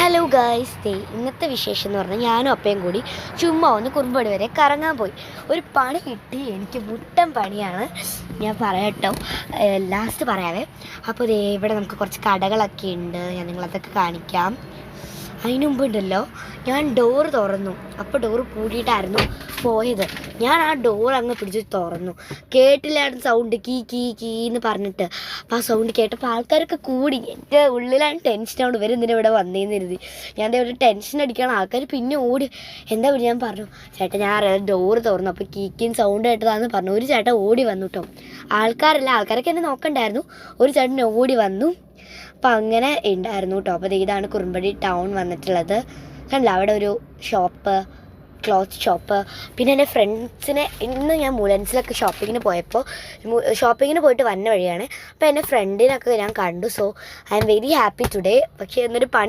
Hello guys, ഇന്നത്തെ വിശേഷം എന്ന് പറഞ്ഞാൽ ഞാനും അപ്പയും കൂടി ചുമ്മാ ഒന്ന് കുറുമ്പടി വരെ കറങ്ങാൻ പോയി. ഒരു പണി കിട്ടി, എനിക്ക് മുട്ടൻ പണിയാണ്. ഞാൻ പറയട്ടോ, ലാസ്റ്റ് പറയാവേ. അപ്പോൾ ഇവിടെ നമുക്ക് കുറച്ച് കടകളൊക്കെ ഉണ്ട്, ഞാൻ നിങ്ങളതൊക്കെ കാണിക്കാം. അതിന് മുമ്പ് ഉണ്ടല്ലോ, ഞാൻ ഡോറ് തുറന്നു. അപ്പോൾ ഡോറ് പൂട്ടിയിട്ടായിരുന്നു പോയത്. ഞാൻ ആ ഡോർ അങ്ങ് പിടിച്ച് തുറന്നു. കേട്ടില്ലായിരുന്നു സൗണ്ട്, കീ കീ കീ എന്ന് പറഞ്ഞിട്ട്. അപ്പോൾ ആ സൗണ്ട് കേട്ടപ്പോൾ ആൾക്കാരൊക്കെ കൂടി. എൻ്റെ ഉള്ളിലാണ് ടെൻഷനാണ്, ഇവർ എന്തിനാ ഇവിടെ വന്നേന്ന് കരുതി. ഞാൻ ഒരു ടെൻഷൻ അടിക്കണം. ആൾക്കാർ പിന്നെ ഓടി. എന്താ ഞാൻ പറഞ്ഞു, ചേട്ടാ ഞാൻ ഡോറ് തുറന്നു, അപ്പോൾ കീക്കിൻ സൗണ്ട് കേട്ടതാന്ന് പറഞ്ഞു. ഒരു ചേട്ടൻ ഓടി വന്നു കേട്ടോ. ആൾക്കാരൊക്കെ എന്നെ നോക്കണ്ടായിരുന്നു. ഒരു ചേട്ടൻ ഓടി വന്നു. അപ്പം അങ്ങനെ ഉണ്ടായിരുന്നു കേട്ടോ. അപ്പോൾ ഇതാണ് കുറുമ്പടി ടൗൺ വന്നിട്ടുള്ളത്. കണ്ടില്ല, അവിടെ ഒരു ഷോപ്പ്, ക്ലോത്ത് ഷോപ്പ്. പിന്നെ എൻ്റെ ഫ്രണ്ട്സിനെ ഇന്ന് ഞാൻ മുലൻസിലൊക്കെ ഷോപ്പിങ്ങിന് പോയിട്ട് വന്ന വഴിയാണ്. അപ്പോൾ എൻ്റെ ഫ്രണ്ടിനൊക്കെ ഞാൻ കണ്ടു. So I am very happy today. പക്ഷേ എന്നൊരു പണി